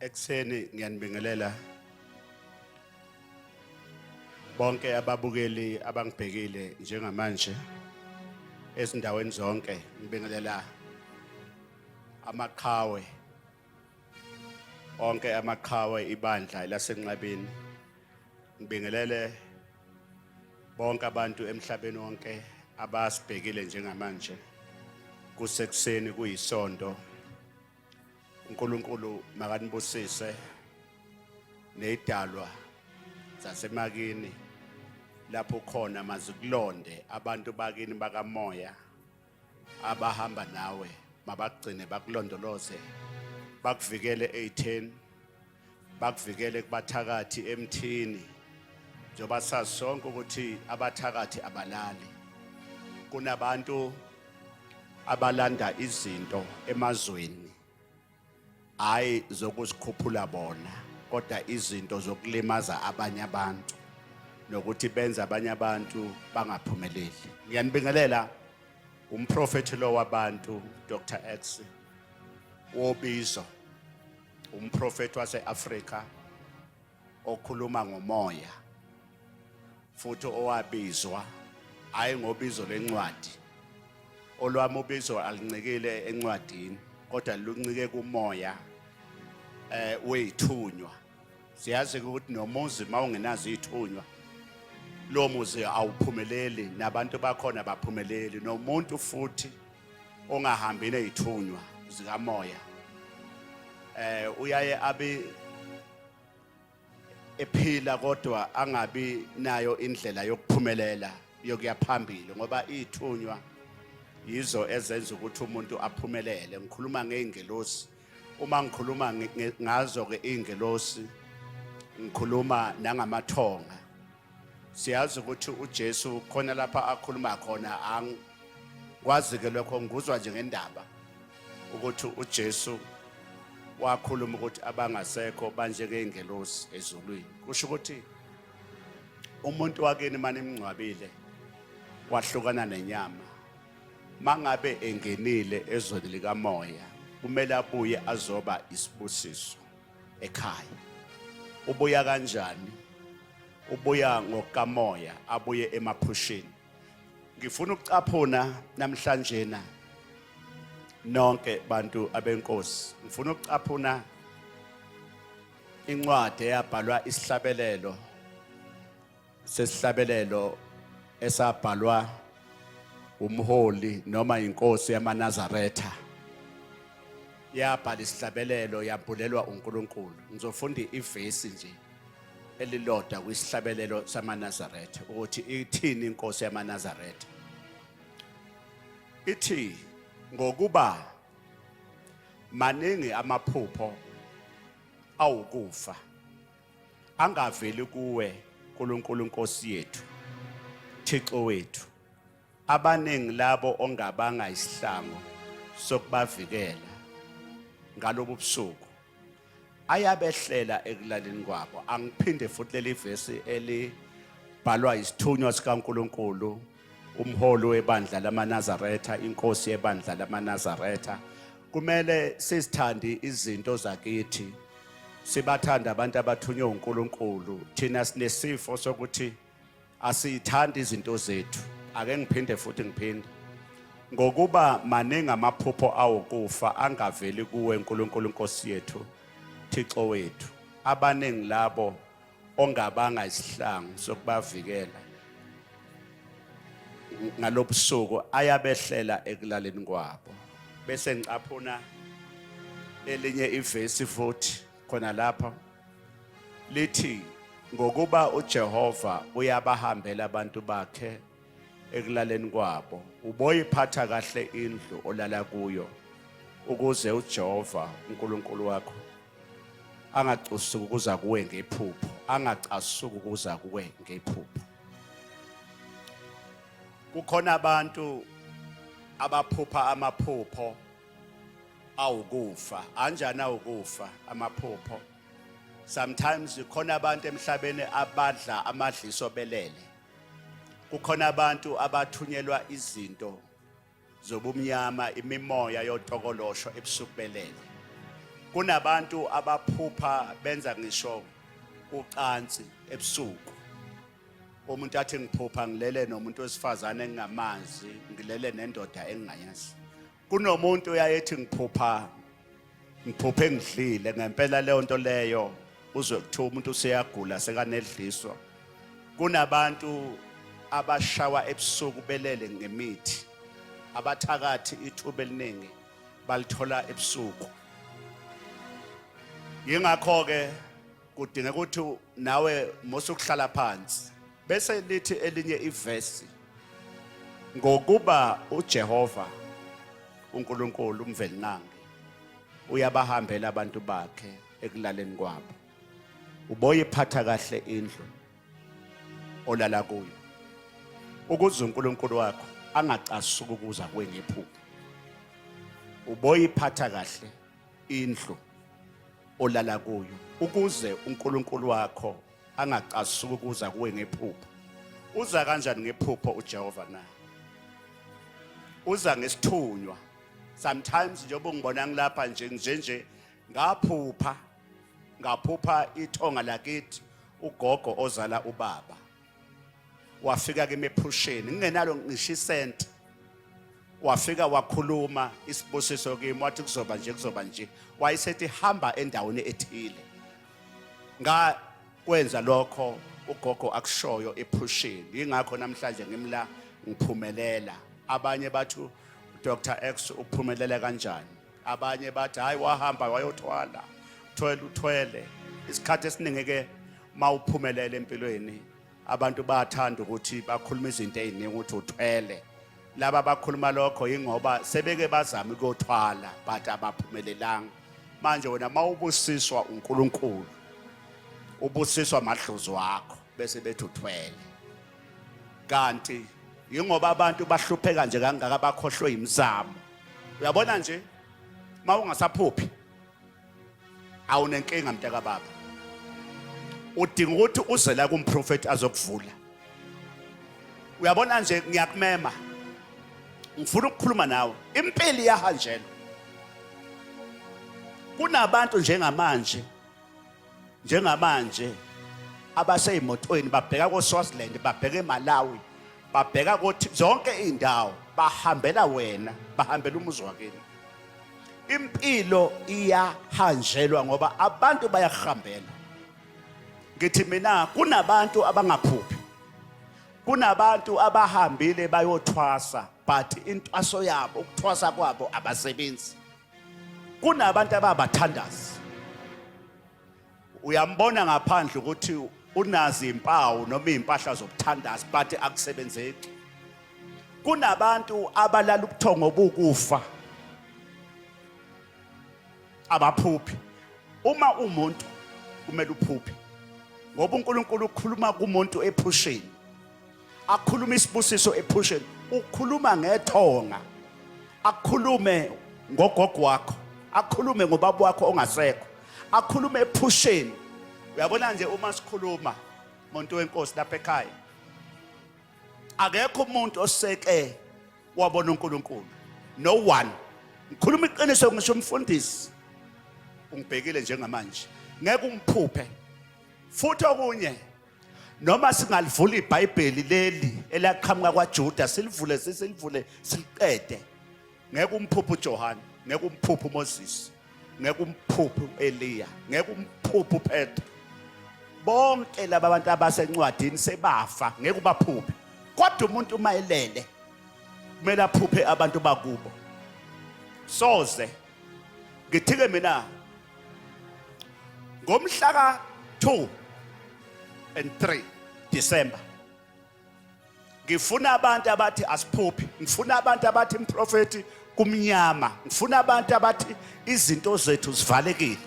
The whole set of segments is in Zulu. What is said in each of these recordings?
Ekseni ngiyanibingelela bonke ababukeli abangibhekile njengamanje ezindaweni zonke. Ngibingelela maQhawe onke maQhawe ibandla lasenqabeni. Ngibingelele bonke abantu emhlabeni wonke abasibhekile njengamanje kusekuseni kuyisonto. uNkulunkulu makanibusise nezidalwa zasemakini lapho khona mazikulonde abantu bakini bakamoya abahamba nawe mabagcine bakulondoloze bakuvikele e8 bakuvikele kubathakathi emthini njoba sasonke ukuthi abathakathi abalali. Kunabantu abalanda izinto emazweni hayi zokuzikhuphula bona kodwa izinto zokulimaza abanye abantu nokuthi benza abanye abantu bangaphumeleli. Ngiyanibingelela umprofethi lo wabantu UDr X wobizo, umprofethi waseAfrika okhuluma ngomoya futhi owabizwa hayi ngobizo lencwadi. Olwami ubizo alincikile encwadini kodwa luncike kumoya wethunywa. Siyazi ukuthi nomuzi mawungenazo ithunywa lo muzi awuphumeleli nabantu bakhona baphumeleli. Nomuntu futhi ongahambi nezithunywa zikamoya uyaye abe ephila kodwa angabi nayo indlela yokuphumelela yokuya phambili ngoba ithunywa yizo ezenza ukuthi umuntu aphumelele. Ngikhuluma ngeingelosi. Uma ngikhuluma ngazo ke ingelosi ngikhuluma nangamathonga. Siyazi ukuthi uJesu khona lapha akhuluma khona angikwazi ke lokho ngizwa nje ngendaba ukuthi uJesu wakhuluma ukuthi abangasekho banje ngeingelosi ezulwini. Kusho ukuthi umuntu wakini manje emngcwabile wahlukana nenyama. Mangabe engenile ezweni likamoya kumele abuye azoba isibusiso ekhaya. Ubuya kanjani? Ubuya ngokamoya, abuye emaphushini. Ngifuna ukucaphuna namhlanje nonke bantu abenkosi. Ngifuna ukucaphuna incwadi eyabhalwa isihlabelelo sesihlabelelo esabhalwa umholi noma inkosi yamaNazaretha. Yabhala isihlabelelo yabhulelwa uNkulunkulu. Ngizofunda ivesi nje elilodwa kwisihlabelelo samaNazaretha ukuthi ithini inkosi yamaNazaretha. Ithi ngokuba maningi amaphupho awukufa angaveli kuwe uNkulunkulu Nkosi yethu Thixo wethu. Abaningi labo ongabanga isihlangu sokubavikela ngalobu busuku ayabehlela ekulaleni kwabo. Angiphinde futhi leli vesi elibhalwa isithunywa sikaNkulunkulu, umholi webandla lamaNazaretha, inkosi yebandla lamaNazaretha. Kumele sizithande izinto zakithi, sibathanda abantu abathunywe uNkulunkulu. Thina sinesifo sokuthi asithandi izinto zethu. Ake ngiphinde futhi ngiphinde. Ngokuba maningi amaphupho awukufa angaveli kuwe uNkulunkulu Nkosi yethu Thixo wethu. Abaningi labo ongabanga isihlangu sokubavikela ngalobusuku ayabehlela ekulaleni kwabo. Bese ngicaphuna elinye ivesi futhi khona lapha lithi ngokuba uJehova uyabahambela abantu bakhe ekulaleni kwabo. Uboyiphatha kahle indlu olala kuyo ukuze uJehova uNkulunkulu wakho angacasuki ukuza kuwe ngephupho, angacasuki ukuza kuwe ngephupho. Kukhona abantu abaphupha amaphupho awukufa. Anjani awukufa amaphupho? Sometimes kukhona abantu emhlabeni abadla amadliso belele. Kukhona abantu abathunyelwa izinto zobumnyama, imimoya yotokolosho ebusuku belele. kunabantu abaphupha benza ngisho ucansi ebusuku. Umuntu athi ngiphupha ngilele nomuntu wesifazane engingamazi, ngilele nendoda engingayazi. Kunomuntu uyayethi ngiphuphe ngidlile, ngempela leyo nto leyo uzwe kuthiwa umuntu useyagula sekanedliswa. Kunabantu abashawa ebusuku belele ngemithi, abathakathi ithuba eliningi balithola ebusuku. Yingakho ke kudinga ukuthi nawe mosukuhlala phansi bese lithi elinye ivesi, ngokuba uJehova uNkulunkulu umvelinqangi uyabahambela abantu bakhe ekulaleni kwabo. Uboyiphatha kahle indlu olala kuyo, ukuze uNkulunkulu wakho angacasuki ukuza kuwe ngephupho. Uboyiphatha kahle indlu olala kuyo, ukuze uNkulunkulu wakho angacasuki ukuza kuwe ngephupho. Uza kanjani ngephupho uJehova na? Uza ngesithunywa. Sometimes njengoba ngibona ngilapha nje ngaphupha ithonga lakithi ugogo ozala ubaba. Wafika kimi ephusheni ngingenalo ngisho isenti. Wafika wakhuluma isibusiso kimi, wathi kuzoba nje. Wayesethi hamba endaweni ethile. Kwenza lokho ugogo akushoyo ephusheni. Ingakho namhlanje ngimla ngiphumelela. Abanye bathu Dr X uphumelela kanjani? Abanye bathi hayi wahamba wayothwala. Uthwele. Isikhathi esiningi ke mawuphumelela empilweni, abantu bayathanda ukuthi bakhuluma izinto eziningi ukuthi uthwele. Laba bakhuluma lokho ingoba sebeke bazama ukuthwala but abaphumelelanga. Manje wena mawubusiswa uNkulunkulu, ubusiswa amadlozi wakho bese bethi uthwele. Kanti ingoba abantu bahlupheka nje kangaka bakhohlwe imizamo. Uyabona nje mawungasaphuphi awunenkinga mntaka baba. Udinga ukuthi uze la kumprofeti azokuvula. Uyabona nje ngiyakumema. Ngifuna ukukhuluma nawe. Impilo iyahanjelwa. Kunabantu njengamanje abaseyimotweni babheka koSwaziland, babheka eMalawi, babheka ukuthi zonke indawo bahambela wena, bahambela umuzi wakini. Impilo iyahanjelwa ngoba abantu bayahambela. Ngithi mina kunabantu abangaphuphi. Kunabantu abahambile bayothwasa but intwaso yabo, ukuthwasa kwabo abasebenzi. Kunabantu ababathandazi. Uyambona ngaphandle ukuthi unazi impawu noma impahla zokuthandaza but akusebenzeki. Kunabantu abalala ubuthongo obukufa, abaphuphi. Uma umuntu kumele uphuphe ngoba uNkulunkulu ukhuluma kumuntu ephusheni, akhuluma isibusiso ephusheni, ukhuluma ngethonga, akhulume ngogogo wakho, akhulume ngobaba wakho ongasekho, akhulume ephusheni. Uyabona nje uma sikhuluma umuntu wenkosi lapha ekhaya, akekho umuntu oseke wabona uNkulunkulu. No one. Ngikhuluma iqiniso ngisho umfundisi ungibhekile njengamanje, ngeke umphuphe. Futhi okunye, noma singalivula iBhayibheli leli elaqhamuka kwaJuda, silivule siliqede, ngeke umphuphe uJohane, ngeke umphuphe uMoses, ngeke umphuphe uEliya, ngeke umphuphe uPetro. Bonke laba bantu abasencwadini sebafa, ngeke ubaphuphe. Kodwa umuntu mayelele kumele aphuphe abantu bakubo. Soze ngithike mina ngomhla ka 2 and 3 December, ngifuna abantu abathi asiphuphi, ngifuna abantu abathi umprofeti kumnyama, ngifuna abantu abathi izinto zethu zivalekile.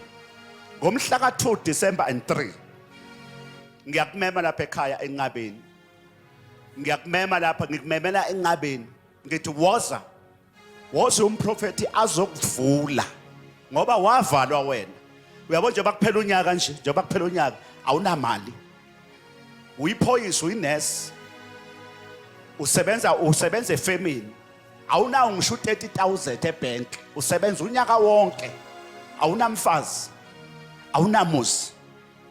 Ngomhla ka 2 December and 3 ngiyakumema lapha ekhaya enqabeni, ngiyakumema lapha, ngikumemela enqabeni, ngithi woza umprofeti azokuvula ngoba wavalwa wena. Uyabona nje bakuphela unyaka nje, njengoba kuphela unyaka awunamali, uyiphoyisa, uyinurse, usebenza efemini, awunawo ngisho 30,000 ebank, usebenza unyaka wonke awunamfazi, awunamuzi,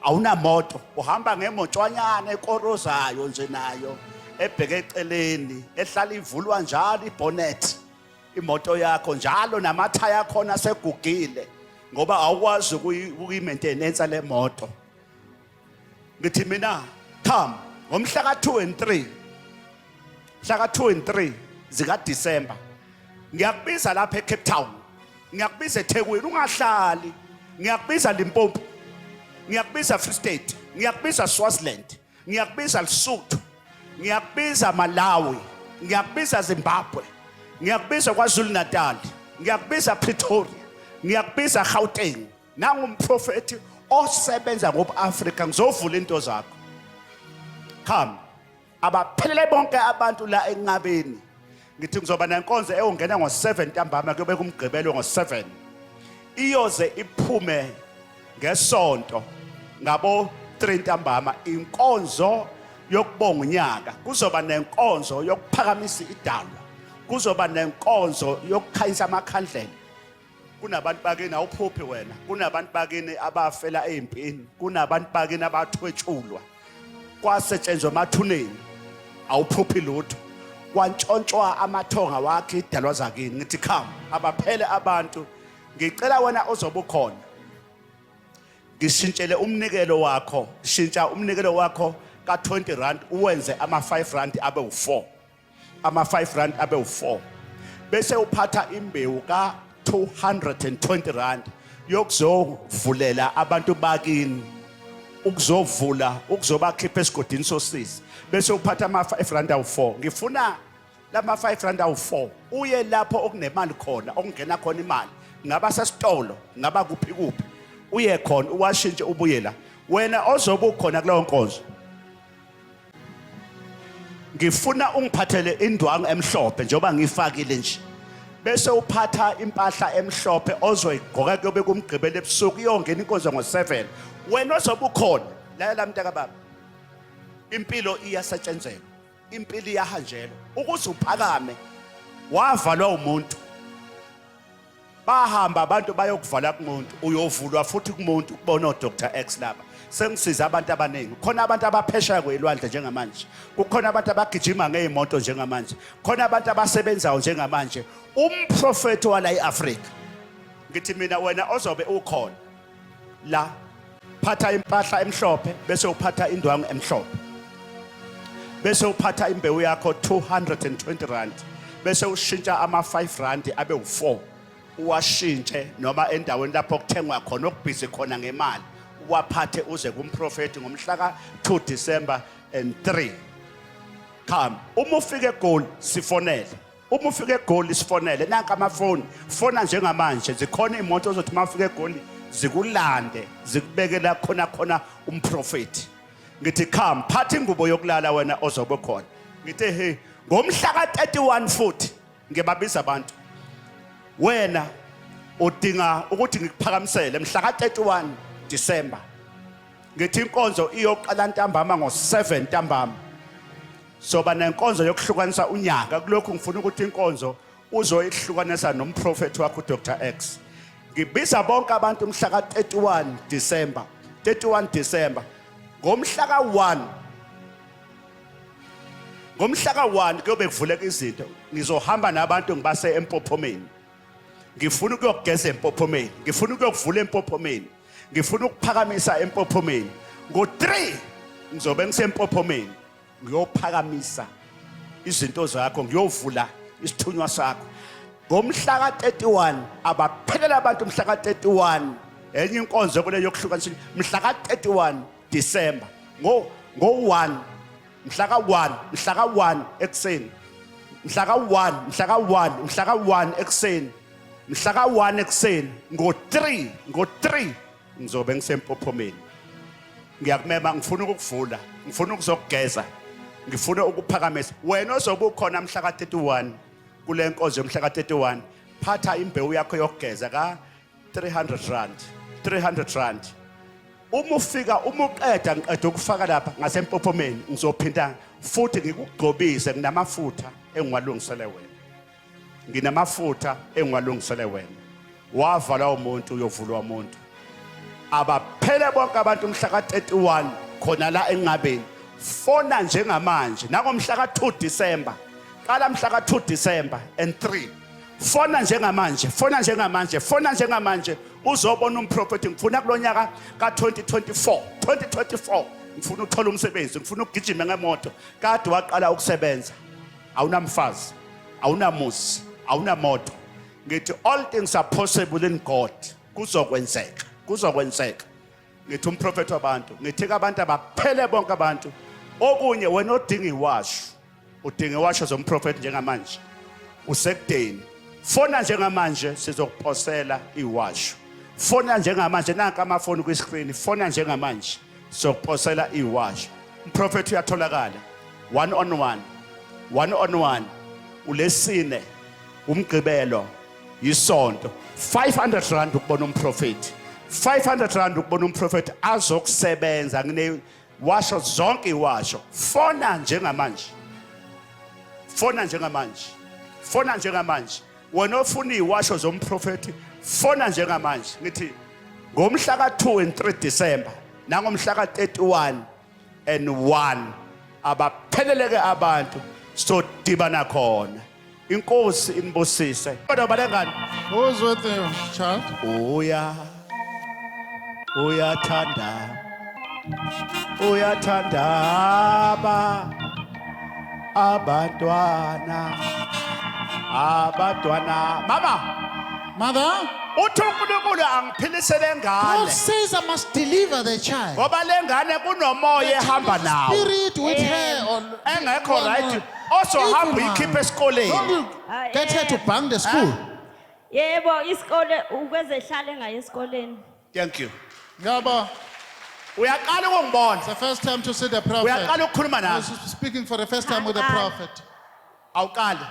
awunamoto, uhamba ngemotshwanyana ekorozayo nje nayo ebheke eceleni ehlala ivulwa njalo ibonnet imoto yakho njalo namathaya khona segugile ngoba awukwazi ukuyimaintenance le moto. Ngithi mina come ngomhla ka2 and 3 mhla ka2 and 3 zika December ngiyakubiza lapha eCape Town, ngiyakubiza eThekwini ungahlali, ngiyakubiza Limpopo, ngiyakubiza Free State, ngiyakubiza Swaziland, ngiyakubiza Lesotho, ngiyakubiza Malawi, ngiyakubiza Zimbabwe, ngiyakubiza KwaZulu Natal, ngiyakubiza Pretoria, ngiyakubiza Gauteng. Nangumprofeti osebenza ngobuAfrika ngizovula into zakho. Come abaphelele bonke abantu la enqabeni. Ngithi ngizoba nenkonzo eyongena ngo7 ntambama kuyobe kumgqibelo ngo7. Iyoze iphume ngesonto ngabo 3 ntambama inkonzo yokubonga unyaka. Kuzoba nenkonzo yokuphakamisa idalwa. Kuzoba nenkonzo yokukhanyisa amakhandlela. Kunabantu bakini awuphuphi wena. Kunabantu bakini abafela empini. Kunabantu bakini abathwetshulwa. Kwasetshenzwa emathuneni. Awuphuphi lutho. Kwantshontshwa amathonga wakhe idalwa zakini. Ngithi come abaphele abantu. Ngicela wena ozobe ukhona. Ngishintshele umnikelo wakho. Shintsha umnikelo wakho ka20 rand uwenze ama5 rand abe u4. Ama5 rand abe u4. Bese uphatha imbewu ka220 rand yokuzovulela abantu bakini. Ukuzovula ukuzobakhipha esigodini sosizi. Bese uphatha ama5 rand awu4. Ngifuna lama5 rand awu4 uye lapho okunemali khona okungena khona imali. Ngaba sesitolo, ngaba kuphi kuphi. Uye khona uwashintshe ubuye la. Wena ozobe ukhona kuleyo nkonzo. Ngifuna ungiphathele indwangu emhlophe njoba ngifakile nje. Bese uphatha impahla emhlophe ozoyigqoka kuyobe kumgqibelo ebusuku iyongena inkonzo ngo7. Wena ozobe ukhona la mntaka baba. Impilo iyasetshenzelwa. Impilo iyahanjelwa. Ukuze uphakame wavalwa umuntu. Bahamba abantu bayokuvala kumuntu uyovulwa futhi kumuntu kubona uDr X laba. Sengisiza abantu abaningi. Khona abantu abaphesheya kwelwandle njengamanje. Kukhona abantu abagijima ngeemoto njengamanje. Khona abantu abasebenzayo njengamanje. Umprofeti wala eAfrika. Ngithi mina wena ozobe ukhona la phatha impahla emhlophe bese uphatha indwangu emhlophe. Bese uphatha imbewu yakho 220 rand. Bese ushintsha ama5 rand abe u4. Uwashintshe noma endaweni lapho kuthengwa khona okubhizi khona ngemali. Waphathe uze kumprofeti ngomhla ka2 December and 3. Come uma ufike eGoli sifonele. Uma ufike eGoli sifonele nanka amafoni. Fona njengamanje zikhona imoto ozothi mafike eGoli zikulande zikubekela khona umprofeti. Ngithi come phatha ingubo yokulala wena ozobe khona. Ngithe hey ngomhla ka31 futhi ngibabiza abantu. Wena udinga ukuthi ngikuphakamisele mhla ka31 December. Ngithi inkonzo iyoqala ntambama ngo7 ntambama. Soba nenkonzo yokuhlukanisa unyaka kulokho ngifuna ukuthi inkonzo uzoyihlukanisa nomprofeti wakho uDr X. Ngibiza bonke abantu mhla ka31 December. 31 December. Ngomhla ka1 kuyobe kuvuleka izinto. Ngizohamba nabantu ngibase empophomeni. Ngifuna ukuyogeza empophomeni. Ngifuna ukuyokuvula empophomeni. Ngifuna ukuphakamisa empophomeni. Ngo3 ngizobe ngisempophomeni. Ngiyophakamisa izinto zakho, ngiyovula isithunywa sakho. Ngomhla ka31 abaphelela abantu mhla ka31 enye inkonzo kule yokuhlukanisa mhla ka31 December. Ngo1 mhla ka1 ekseni. Mhla ka1 ekseni. Mhla ka1 ekseni ngo3 ngizobe ngisempophomeni. Ngiyakumema ngifuna ukukuvula, ngifuna ukuzokugeza, ngifuna ukuphakamisa. Wena ozobe ukhona mhla ka31 kule nkonzo mhla ka31 phatha imbewu yakho yokugeza ka300 rand. Uma ufika uqeda ukufaka lapha ngasempophomeni ngizophinda futhi ngikugqobise nginamafutha engiwalungisele wena. wavala umuntu uyovulwa umuntu abaphele bonke abantu umhla ka-31 khona la engabeni fona njengamanje nangomhla ka-2 December qala mhla ka-2 December and 3 fona njengamanje fona njengamanje fona njengamanje uzobona umprofeti ngifuna kulonyaka ka-2024 ngifuna ukuthola umsebenzi ngifuna ukugijima ngemoto kade waqala ukusebenza awunamfazi awunamuzi awunamoto ngithi all things are possible in God kuzokwenzeka ngithi umprofeti wabantu ngithi abantu abaphele bonke abantu okunye wena odinga iwasho udinga iwasho zomprofeti njengamanje usekudeni fona njengamanje sizokuphosela iwasho fona njengamanje nanka amafoni kwi-screen fona njengamanje sokuphosela iwasho umprofeti uyatholakala one on one ulesine umgqibelo yisonto 500 rand ukubona umprofeti 500 rand ukubona umprofeti azokusebenza ngine washo zonke iwasho fona njengamanje wena ofuna iwasho zomprofeti fona njengamanje ngithi ngomhla ka-2 and 3 December nangomhla ka-31 and 1 abapheleleke abantu sodibana khona inkosi inibusise kodwa balengane Who's with you, child? uyathanda abantwana mama Mother, uthi uNkulunkulu angiphilisele God ngane says I must deliver the child. ngoba lengane kunomoya ehamba nawo Spirit with her on. engekho right also hamba uyikhiphe esikoleni Don't you get her to bang the school? Yebo isikole ukwezehlala engayi esikoleni. thank you Yaba, uyaqala ukungibona it's the first time to see the prophet. uyaqala ukukhuluma I nami was speaking for the first time with the prophet. awuqali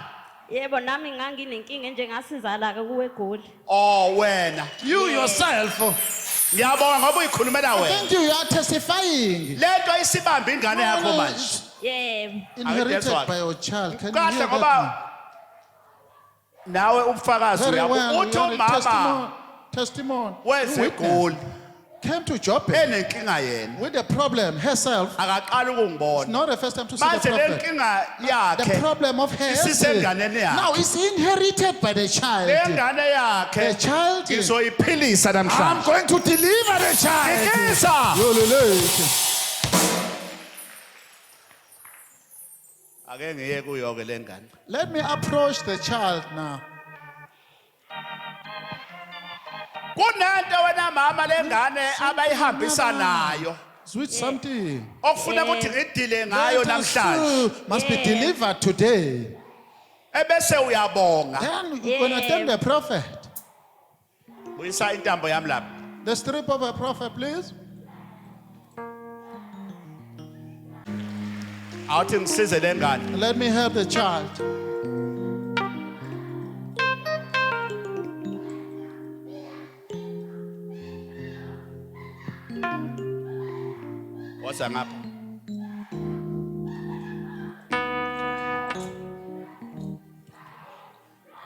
Yebo nami nganginenkinga enjengasizala ke kuwe eGoli. oh wena You yourself, ngiyabonga ngoba uyikhulumela I wena think you are testifying. lento isibambe ingane yakho manje Yebo. Inherited by your child. Can you kahle hear ngoba that? nawe ubufakazi Very uyabo well. uthi You are a umama testimony. weze You witness. eGoli Came to Joburg enenkinga yena with a problem herself. akaqala ukungibona Not the first time to see the manje prophet. lenkinga The yakhe problem of her isisenganeni yakhe now is inherited by the child. lengane The yakhe child. ngizoyiphilisa I'm namhlanje going to deliver the child. ngikisa Yolele. ake ngiye kuyo ke lengane Let me approach the child now. kunento wena mama lengane abayihambisa nayo Switch something. okufuna ukuthi ngidile ngayo That is namhlanje true. Must be delivered today. ebese uyabonga Then you're going to tell the prophet. uyisa intambo yami lapha The strip of a prophet, please. awuthi ngisize lengane Let me help the child. woza ngapha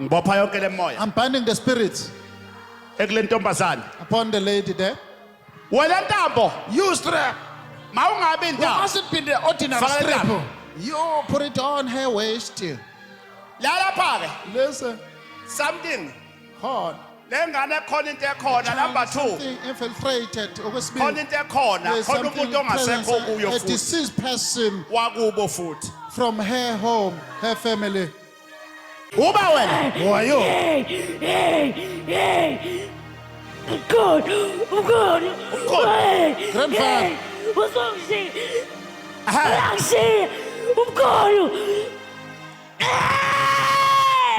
ngibopha yonke lemoya I'm binding the spirits ekule ntombazana upon the lady there. wena ntambo You strap. mawungabi It ntambo mustn't be the ordinary Faka strap. intambo. You put it on her waist. lalapha ke Listen. something Hard. lengane khona into ekhona number 2 Something infiltrated. khona into ekhona khona umuntu ongasekho kuyo A futhi deceased person wakubo futhi from her home, her family. uba wena Who are you? God. Grandfather. What's wrong with you? aha Umkhulu.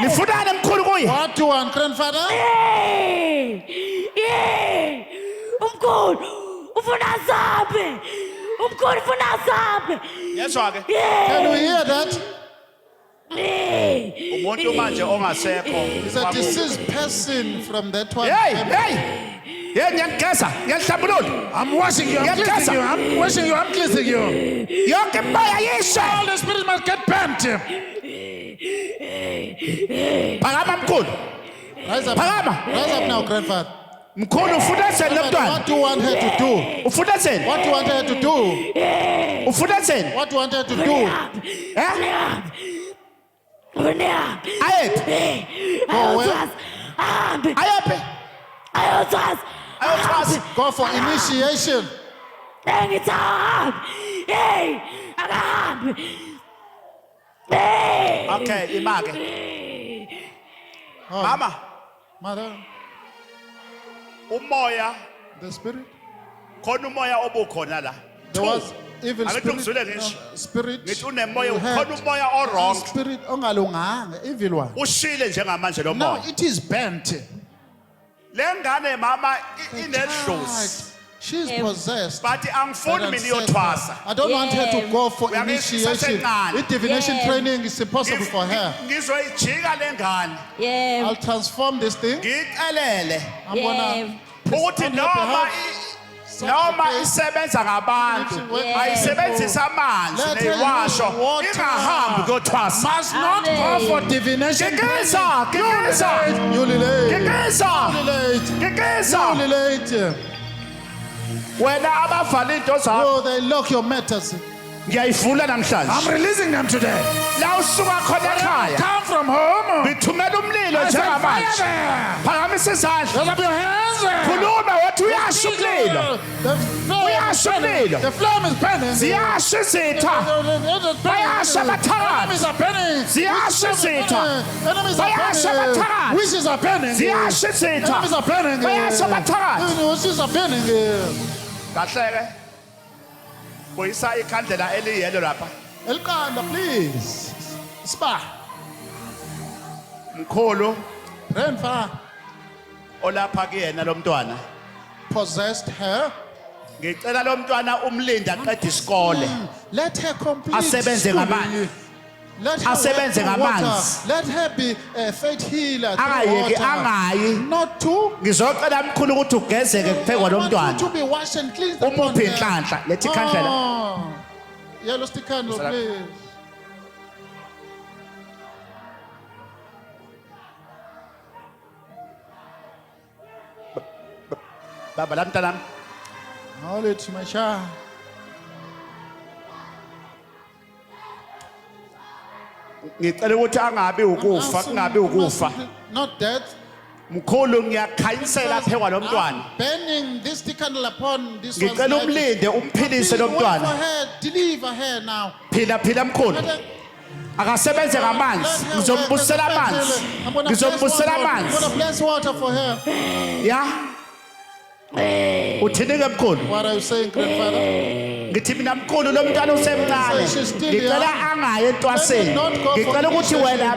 nifunane mkhulu kuye What do you want, grandfather? Umkhulu ufuna zaphi? Umkhulu ufuna zaphi? yezwa ke Can we hear that? umuntu manje ongasekho It's a deceased person from that one. hey family. hey ngiyageza ngiyahlambulula I'm washing you. I'm Get cleansing closer. you. I'm washing you. I'm cleansing you. yonke moya yishe All the spirits must get bent. phakama mkhulu Rise up. Phakama. Rise up now, grandfather. Mkhulu ufuna enzeni lo mntwana? What do you want her to do? Ufuna enzeni? What do you want her to do? Ufuna enzeni? What do you want her to do? Ayephi? Go where? Ayephi? Ayothwasa. Go for initiation. Okay, imake. Oh, Mama, mother, umoya, the spirit. khona umoya obukhona la. There was evil Ake spirit. ngizule ngisho. Spirit. Ngithi unemoya, you khona had umoya o wrong. Spirit ongalunganga, evil one. Ushile njengamanje lo Now moya. it is bent. Lengane mama The inedlozi. child, she's possessed. But angifuni by mina ancestral. iyothwasa. I don't want her to go for Uyangi- initiation. isasencane. If divination Yeah. training is impossible for her, Ngizoyijika lengane. Yeah. I'll transform this thing. Ngicelele I'm Yeah. gonna ukuthi on her noma behalf, noma isebenza ngabantu Yeah. ayisebenzisa amanzi Let her neyiwasho use water. ingahambi kuyothwasa. must not go for divination Ngikisa, training. ngikisa, You relate. ngikisa, You relate. ngikisa. You relate. Wena abavala into zakho Oh, they lock your matters. ngiyayivula namhlanje. releasing them today. La usuka khona ekhaya Come from home. ngithumela umlilo njengamanje. Phakamisa izandla. Raise up your hands. Khuluma wathi uyasha umlilo. The Uyasha umlilo. The flame is burning. Ziyasha izitha. Bayasha abathakathi. Enemies are burning. Ziyasha izitha. Enemies are Bayasha burning. abathakathi. Wishes are burning. Ziyasha izitha. Enemies are burning. Bayasha abathakathi. Wishes are burning. Kahleke. Boyisa ikhandlela eliyelo lapha. Elkanda, please. Spa. Mkhulu Grandfather olapha kuyena lo mntwana. possessed her. Ngicela lo mntwana umlinde aqede isikole. Let her complete Asebenze schooling. ngamanzi. Let her Asebenze work for water. ngamanzi. Let her be a faith healer through Angayeki water. angayi. Not to. Ngizocela mkhulu ukuthi ugezeke kuphekwa lo I want you mntwana. to be washed and cleansed upon Umuphi her. inhlanhla lethi ikhandlela. Oh. Yellow stick candle, Sir. please. Baba la mntanami. Hold it, my child. Ngicela ukuthi angabi ukufa, Asking kungabi you ukufa. must- Not death. Mkhulu ngiyakhanyisela phekwa lo mntwana. Burning this stick candle upon this one's Ngicela life. umlinde umphilise lo Please work for mntwana. her. Deliver her now. Phila mkhulu. Let her- Akasebenze ngamanzi. let her Ngizombusela work as a amanzi. faith healer. I'm gonna Ngizombusela bless water. I'm amanzi. gonna bless water for her. Ya. Uthini ke mkhulu? What are you saying, grandfather? Ngithi mina mkhulu lo mntwana usemncane. She's still Ngicela young. angayi entwaseni. Let me not go for Ngicela ukuthi wena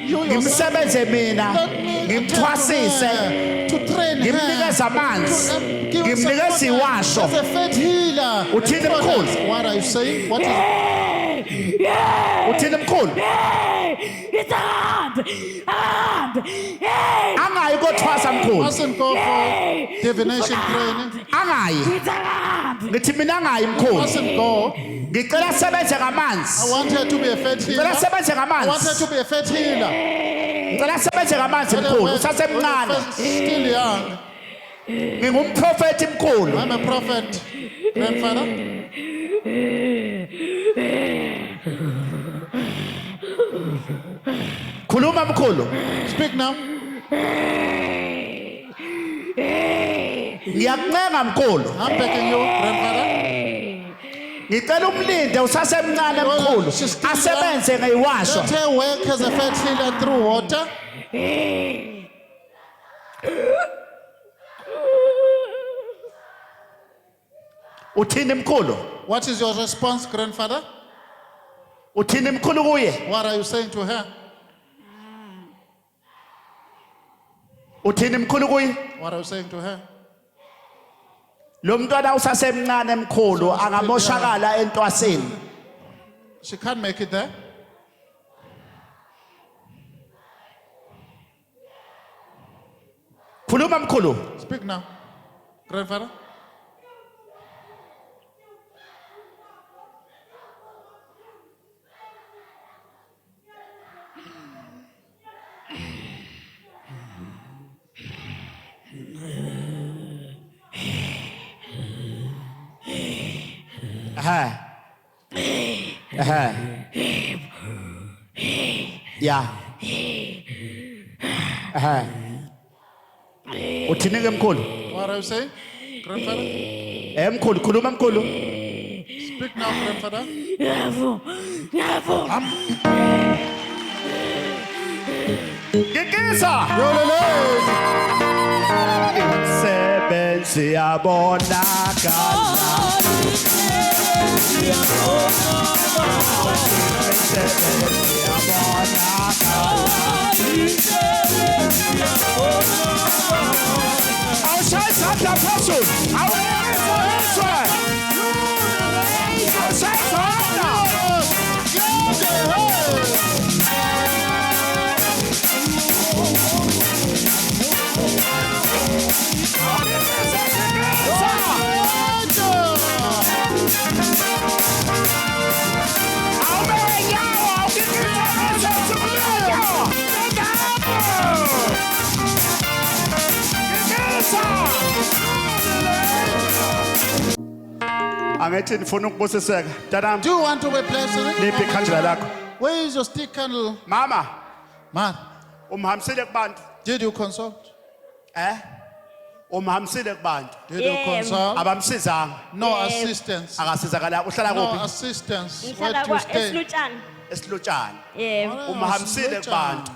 You yourself. ngimsebenze mina. Let me Ngimthwasise. attend to her, to train her. Ngimnikeze amanzi. To, give her Ngimnikeze support iwasho. as a faith healer. Uthini What mkhulu? else? What are you saying? What is Uthini mkhulu? Angayi kothwasa mkhulu. mustn't go for divination training. Angayi. Ngithi mina angayi mkhulu. Mustn't go. Ngicela asebenze I ngamanzi. want her to be a faith healer. Ngicela asebenze I want her ngamanzi. to be a faith healer. Ngicela asebenze ngamanzi mkhulu. Usasemncane. Still young. Ngingumprofeti mkhulu. I'm a prophet, grandfather. Khuluma mkhulu. Speak now. Ngiyakuncenga mkhulu. I'm begging you, grandfather. Ngicela umlinde usasemncane mkhulu. Asebenze ngeyiwasho. Let her work as a faith healer through water. Uthini mkhulu? What is your response, grandfather? Uthini mkhulu kuye? What are you saying to her? Uthini mkhulu kuye? What are you saying to her? Lo mntwana usasemncane mkhulu angamoshakala entwaseni. She can't make it there. Khuluma mkhulu. Speak now, grandfather. Yeah. Uthini ke mkhulu? What are you saying? Grandfather? Mkhulu khuluma mkhulu. Speak now, grandfather. Ngikisa. Yolele. Sebenzi yabonakala. Outside Santa Person. Outside. Outside Santa. Angithi nifuna ukubusiseka. Tanami, Do you want to be blessed? liphi ikhandlela lakho? Where is your stick candle? Mama, Man, umhambisile kubantu. did you consult? Umhambisile kubantu. Did you consult? Abamsizanga. No assistance. Akasizakala. Uhlala No kuphi? assistance. Where Ngihlala do you stay? eSilutshana. Esilutshana. Yebo. Umhambisile kubantu.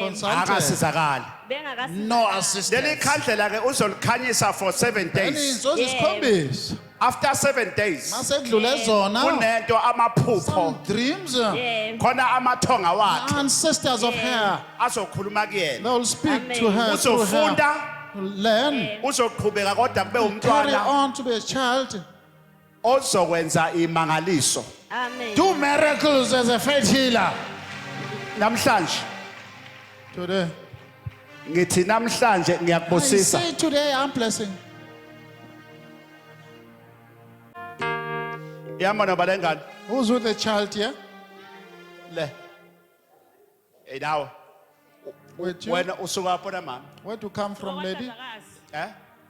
Consulted. Akasizakala. Bengakasi. No assistance. Leli khandlela ke uzolikhanyisa for 7 days. So this After 7 days. masedlule zona Kunento amaphupho. some dreams. Yebo. Khona amathonga wakhe Ancestors of her. azokhuluma They kuyena. will speak Amen. to her through her. Uzofunda, Learn. uzoqhubeka kodwa kube Carry umntwana on to be a child. ozokwenza imangaliso. Amen. Do miracles as a faith healer. Namhlanje Today. ngithi namhlanje I ngiyakubusisa. say today I'm blessing. Yambona balengane Who's with the child here? le. Nawe With you? wena usuka pho na mama. Where to come from, lady?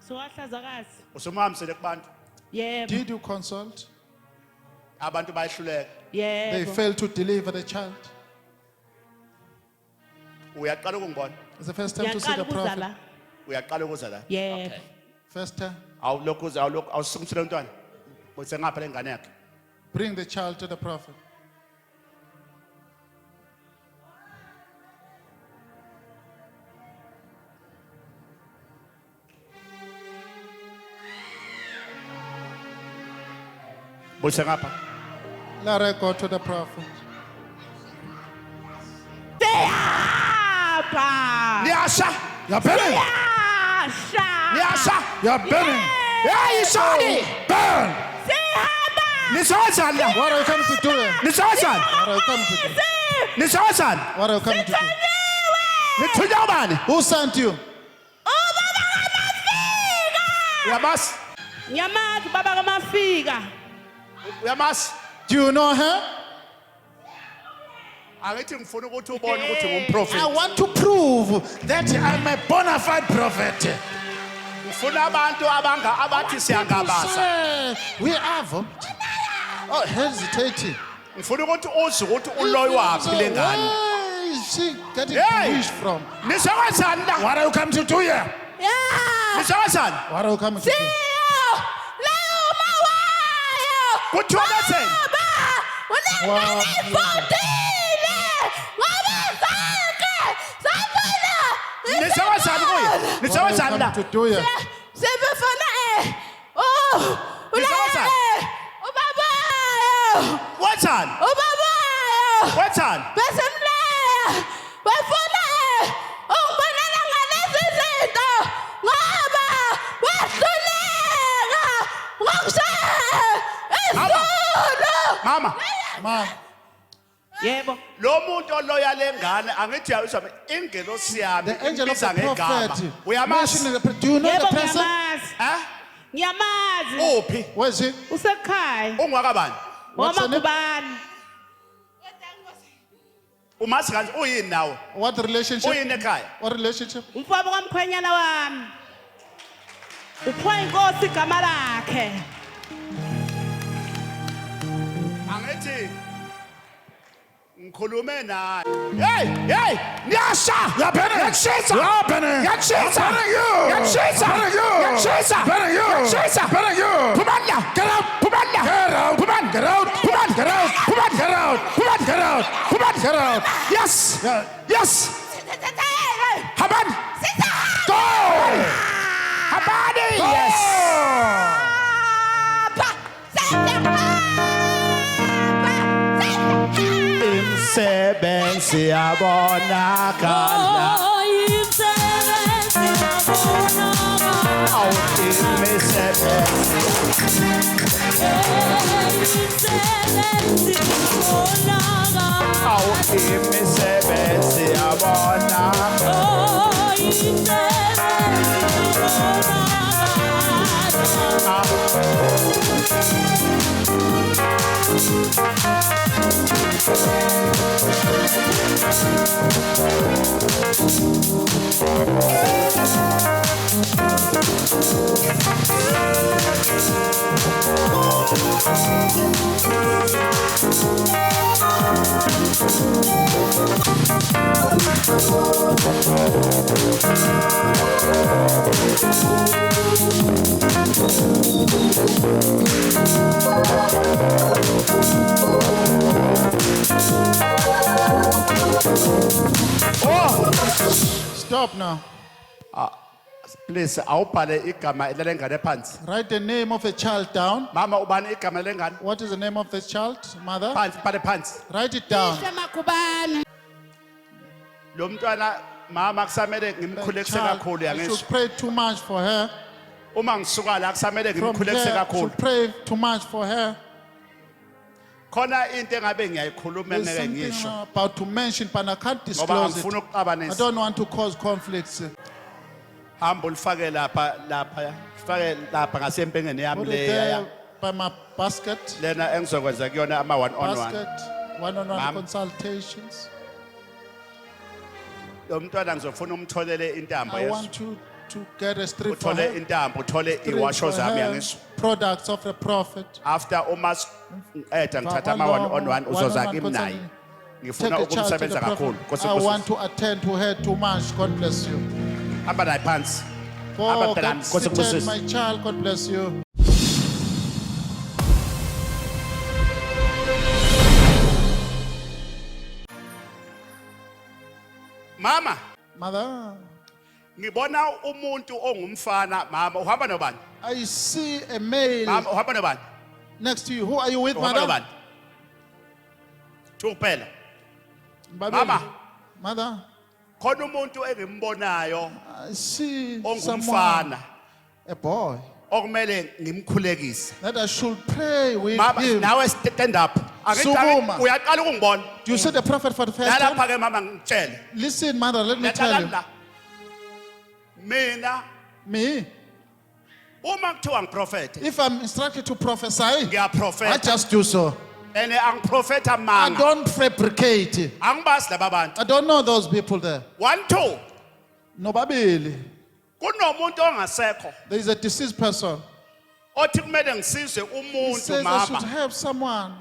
Sowahlazakazi. Usumhambisele kubantu. Yebo. Did you consult? Abantu bayihluleka. They Yebo. failed to deliver the child. Uyaqala ukungibona. It's the first time to see Ngiyaqala the prophet. ukuzala. Uyaqala ukuza la. Yebo. First time. Awusukumisele umntwana. Bose ngapha lengane yakhe. Bring the child to the prophet. Bose ngapha. Let her go to the prophet. Siyapha. Niyasha. You're burning. Siyasha. Niyasha. You're burning. Hey, Ishani. Burn. Sihamba. Nisozani la. What are you coming to do here? Nisozani. What are you coming to do? Nisozani. What are you coming to do? Nithunya ubani? Who sent you? Uyamazi? Ngiyamazi baba kamafika. Uyamazi? Do you know her? Angithi ngifuna ukuthi ubone ukuthi I ngumprofeti. want to prove that I'm a bona fide prophet. Ngifuna abantu abathi siyangabaza. Say, we have. Oh, hesitating. Ngifuna ukuthi uzwe ukuthi uloyi wakhe le ngane. Where is she getting Hey! fish from? Nisewenzani la? What are you coming to do here? Nisewenzani? What are you coming to do? Kuthiwa betheni? Wow. Nisewenzani kuye? What are you Nisewenzani la? coming to do here? Wenzani? Wenzani? Mama, Ma, Yebo. lo muntu oloya lengane angithi uyayizwa ingelosi yami the angel of ibiza the ngegama. prophet. Uyamazi? mentioning the- Do you know the Yebo person? ngiyamazi. Ngiyamazi. Uphi? Where is he? Usekhaya. Ungwakabani? What's her name? Wamakubani. Umazi kanti uyini nawe? What relationship? Uyini ekhaya? What relationship? Umfowabo kamkhwenyana wami. Uphiwa inkosi igama lakhe. angithi ngikhulume naye hey niyasha yakshisa yakshisa phumana get out yes haban go habani yes imsebenzi yabonakala imisebenzi Stop now. please awubhale igama lelengane phansi Write the name of a child down. mama ubani igama lelengane What is the name of the child, mother? phansi bhale phansi Write it down. lo mntwana mama kusamele ngimkhulekise Child, kakhulu I yangisho should pray too much for her. uma ngisuka la kusamele From ngimkhulekise there, I kakhulu should pray too much for her. khona into engabe ngiyayikhuluma There's ngeke something ngisho I'm about to mention, but I can't ngoba disclose angifuna it. I ukuqabanisa don't want to cause conflicts. hamba ulifake lapha fake lapha ngasempengeni yami Put it leya there by my basket. lena engizokwenza kuyona ama one on one Basket, one-on-one Ma'am. consultations. lo mntwana ngizofuna umtholele intambo I yesu want you to get a strip for uthole her. intambo uthole Strip iwasho for zami her, yangisho products of the prophet. after uma eda ngithatha ama one on one uzoza kimi naye ngifuna Take the child to the ukumsebenza kakhulu prophet. I want to attend to her too much. God bless you. hamba naye phansi For Ababhekani, God Nkosi seated, kubusise. my child, God bless you. mama Mother, ngibona umuntu ongumfana mama uhamba nobani I see a male mama uhamba nobani next to you. Who are you with, uhamba mother? nobani thuphela Babeli. Mama. Mother, khona umuntu engimbonayo I see someone, ongumfana a boy, okumele ngimkhulekise that I should pray with mama him. nawe stand up Sukuma. uyaqala ukungibona Do you see the prophet for the first time? nalapha ke mama ngitshele Listen, mother, let me tell you. Ngiyathanda. mina Me, uma kuthiwa ngiprofete if I'm instructed to prophesy, I ngiyaprofeta just do so. and angiprofeta I manga don't fabricate. angibazi laba bantu I don't know those people there. 1 2 No, Babeli. kunomuntu ongasekho There is a deceased person. othi kumele ngisize He umuntu says I should mama help someone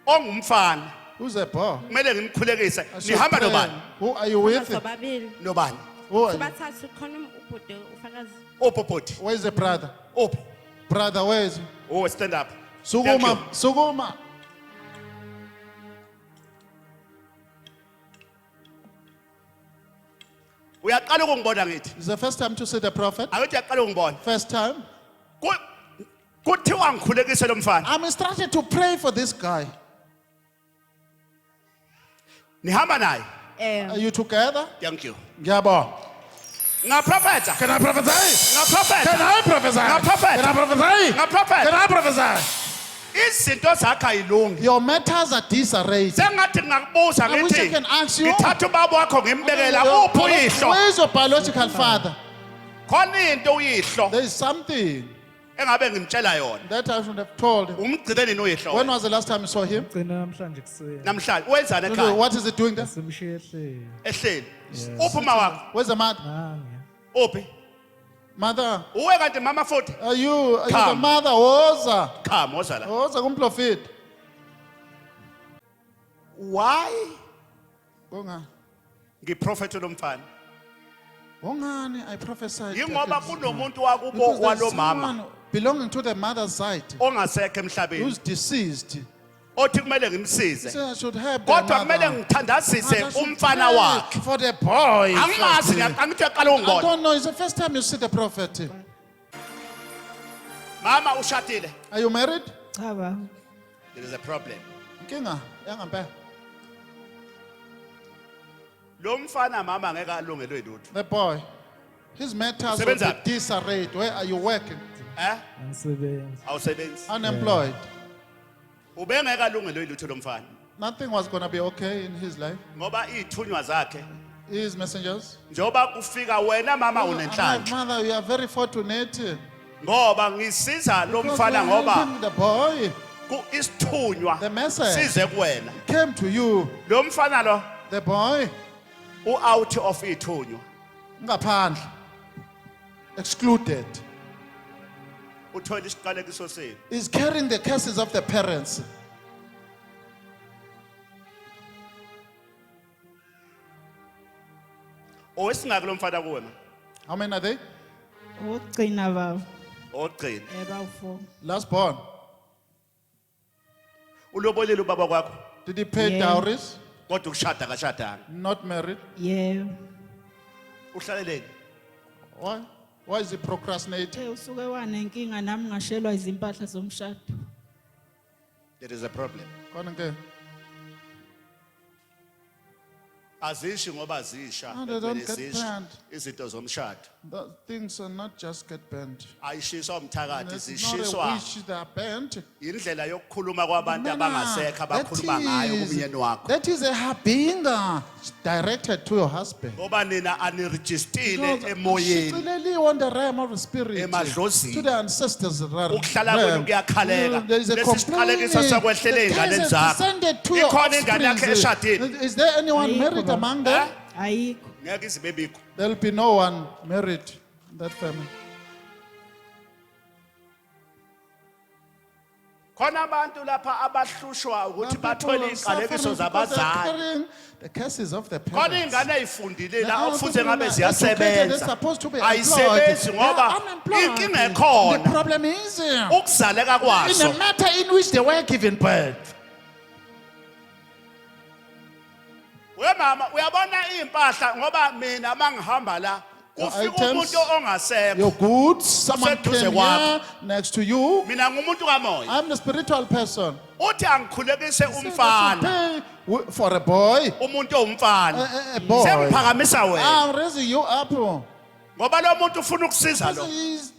ongumfana who's a boy. kumele ngimkhulekise I should nihamba pray. nobani Who are you with? Sobabili. nobani Who are you? Sobathathu khona ubhuti ufakazi. opopoti Where is the brother? op Brother, where is he? oh stand up Thank you. Suguma. Suguma. uyaqala ukungibona ngithi It's the first time to see the prophet. akuthi uyaqala ukungibona First time. kuthiwa ngikhulekise lo mfana I'm instructed to pray for this guy. nihamba naye Are you together? thank you Ngiyabonga. ngaprofeta Can I prophesy? ngaprofeta Can I prophesy? Ngaprofeta. Can I prophesy? Ngaprofeta. Can I prophesy? izinto zakho ayilungi Your matters are disarrayed. sengathi ngakubuza I wish I ngithi can ask you. ngithatha ubaba wakho ngimbekela uphi uyihlo Where is your biological father? khona into uyihlo There is something engabe ngimtshela yona that I should have told him. umgcine nini uyihlo When was the last time you saw him? Gcina namhlanje kuseni. namhlanje wenzani ekhaya What is he doing there? Simshiye ehleli. ehleli uphi uma wakho Where's the mother? Nangi. uphi Mother, uwe kanti mama futhi are you the Come. mother? Woza. come woza la Woza kumprofit. why Ongani? ngiprofethe lo mfana? Ongani I prophesied. Yingoba that kunomuntu wakubo because there's walomama someone belonging to the mother's side ongasekho emhlabeni who's deceased. othi kumele He ngimsize. said I should help the Kodwa kumele mother. ngithandazise I should umfana pray wakhe. for the boy. Angimazi angithi aqala I ungibona. don't know. It's the first time you see the prophet. Mama ushadile. Are you married? Cha baba. There is a problem. Kinga yangampe. Lo mfana mama ngeke alungelwe lutho. The boy. His matters will be Usebenzaphi? disarrayed. Where are you working? Angisebenzi. Awusebenzi. Unemployed. Ubengeke alungelwe lutho lo mfana. Nothing was going to be okay in his life. Ngoba izithunywa zakhe His messengers. njoba kufika wena mama My unenhlanhla. mother, you are very fortunate. Ngoba ngisiza lo Because mfana you are ngoba helping the boy isithunywa The message. size kuwena. came to you. Lo mfana lo The boy, out of ithunywa. ngaphandle, excluded, Uthola isiqalekiso senu. is carrying the curses of the parents. Owesingaki lo mfana kuwe ma? How many are they? Ukugcina baba. Ogcina. Bawu4. Last born. Ulobolile ubaba kwakho Did he pay Yeah. dowries? kodwa ukushada kashadanga. Not married. Yebo. Uhlaleleni. Why? Why is he procrastinating? Usuke wanenkinga nami ngashelwa izimpahla zomshado. There is a problem. Khona ke. Azishi ngoba zisha. No, they don't bekumele get zishe banned. Izinto zomshado. The things are not just get banned. Ayishiswa umthakathi It's not a zishiswa wish that are banned. indlela yokukhuluma kwabantu Manner, abangasekho abakhuluma ngayo kumyeni wakho. that is a being directed to your husband. Ngoba nina aniregistile Because emoyeni. shicileliwe on the realm of the spirit Emadlozini. to the ancestors realm. Ukuhlala kwenu kuyakhaleka. There is a Lesi complaining. siqalekiso sekwehlele The ey'nganeni curses zakho. descended to your Ikhona ingane yakhe eshadile. offspring. Is there anyone Ayikho, married baba. among them? Ayikho. Ngeke izibe bikho. There will be no one married in that family. Khona abantu lapha abahlushwa ukuthi There are bathole people suffering iziqalekiso because they're zabazali. carrying the curses of the Khona parents. ingane ey'fundile There la are okufuze people ngabe that are educated, they're ziyasebenza. supposed to be Ayisebenzi employed. ngoba They are unemployed. inkinga ekhona. The problem is Ukuzaleka in kwaso. the matter in which they were given birth. We mama uyabona impahla ngoba mina mangihamba la kufika items, umuntu ongasekho. Your goods, someone Useduze came kwakho. here next to you. Mina ngumuntu kamoya. I'm the spiritual person. Uthi angikhulekise Say that you umfana. pay for a boy, Umuntu owumfana. a boy. Sengiphakamisa wena. I'm raising you up. Ngoba lo muntu ufuna ukusiza lo. He's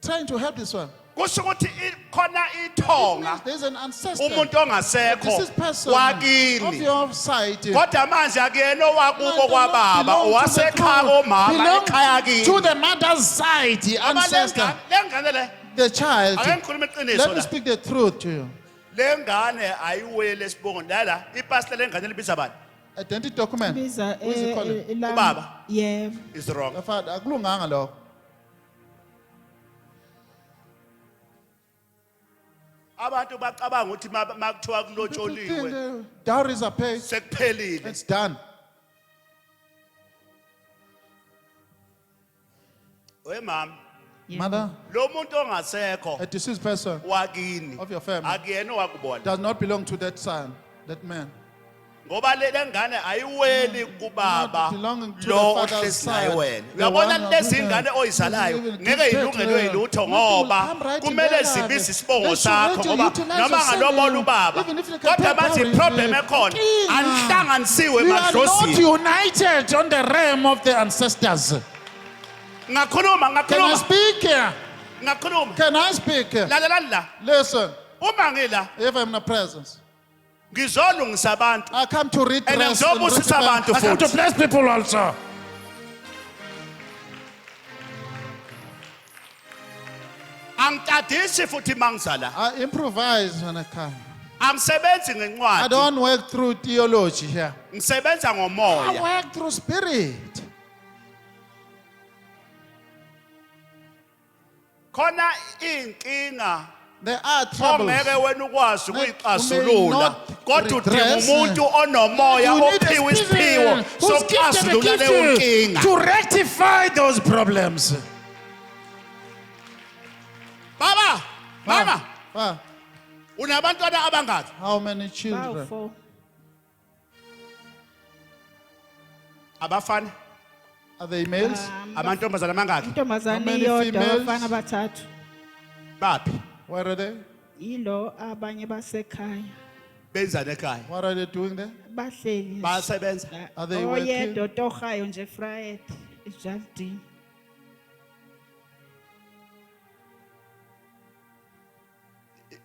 trying to help this one. Kusho ukuthi khona ithonga There's an ancestor. umuntu This ongasekho is person of wakini. your side. Kodwa manje akuyena owakubo kwababa owasekhaya omama ekhaya kini. To the mother's side, the ancestor. Lengane le The child. ake ngikhuluma iqiniso Let me la. speak the truth to you. Lengane ayiwele esibongo la ipastor lengane libiza bani? Identity document. Biza Who is it called? Ubaba. Yebo. Is wrong. Father, akulunganga lokho. Abantu bacabanga ukuthi makuthiwa kulotsholiwe The dowries are paid. sekuphelile. It's done. We mama Mother, lo muntu ongasekho a deceased person wakini of your family akuyena owakubona. does not belong to that son, that man. Ngoba le ngane ayiweli kubaba Not belonging to lo the father's ohlezi naye side. wena. The Uyabona one lezi who ngane oyizalayo even ngeke give birth to ilungelwe her. ilutho Nothing will ngoba come right in kumele their zibize life. isibongo They should sakho let you ngoba utilize noma your ngalobola son, ubaba even if you can kodwa pay manje dowries, iproblem ekhona inkinga. anihlanganisiwe We are not emadlozini. united on the realm of the ancestors. Ngakhuluma Can I speak? ngakhuluma Can I speak? lalelani la Listen, uma ngila if I'm in the presence, ngizolungisa abantu I come to read And rest ngizobusisa rectify. abantu I come to futhi. bless people also. angitadisi futhi mangizala I improvise when I come. angisebenzi I ngencwadi don't work through theology here. ngisebenza I ngomoya. work through spirit. Khona inkinga There are troubles. ongeke wena ukwazi may ukuyixazulula not kodwa udinga redress. umuntu onomoya You need a ophiwe isiphiwo spirit who's gifted the sokuxazulula leyo gift nkinga. to rectify those problems. Mama, Ah, unabantwana abangaki? how many children? Bawu-4. Abafana? Are they males? Amantombazana amangaki? How Intombazane many iyodwa females? abafana bathathu. Baphi? Where are they? Yilo abanye basekhaya. Benzani ekhaya? What are they doing there? Bahleli. Bayasebenza? Are they Oyedwa otohayo nje Friday ejardini.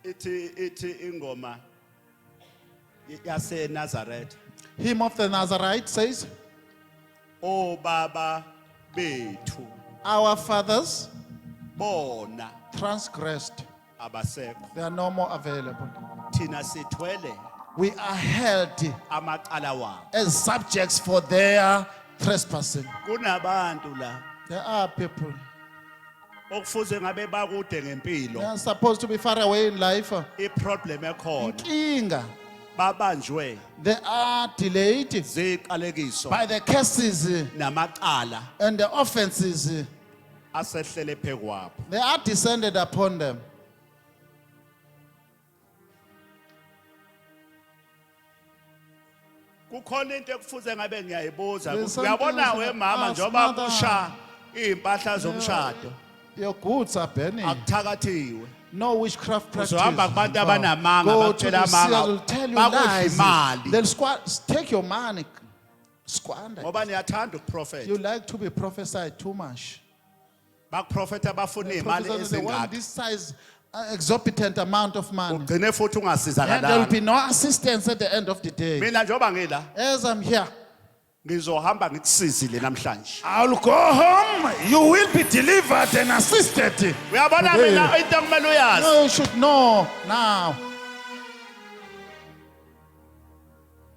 Ithi ingoma yase Nazareth. Hymn of the Nazarite says, O baba bethu our fathers bona transgressed. abasekho. They are no more available. Thina sithwele We are held amaqala wabo. as subjects for their trespassing. Kunabantu la There are people. okufuze ngabe bakude They ngempilo. are supposed to be far away in life. Iproblem ekhona Inkinga. babanjwe They are delayed ziqalekiso by the curses namaqala and the offenses. asehlele phekwabo. They are descended upon them. Kukhona into ekufuze ngabe ngiyayibuza. There's something Uyabona else I wemama ask njoba mother. kusha impahla zomshado Your goods are burning. akuthakathiwe. No witchcraft practice. Uzohamba kubantu abanamanga Go to bakutshela the sea, amanga, they'll tell you bakudla lies. imali. They'll take your money. Squander. Ngoba niyathanda ukuprofeta. You like to be prophesied too much. Bakuprofeta bafuna imali Prophesied they want ezingaka. this size, exorbitant amount of money. Ugcine futhi And there will ungasizakala. be no assistance at the end of the day. Mina njoba ngila As I'm here, ngizohamba ngikusizile namhlanje. I'll go home. You will be delivered and assisted. Uyabona Today. mina into kumele uyazi. No, you should know now.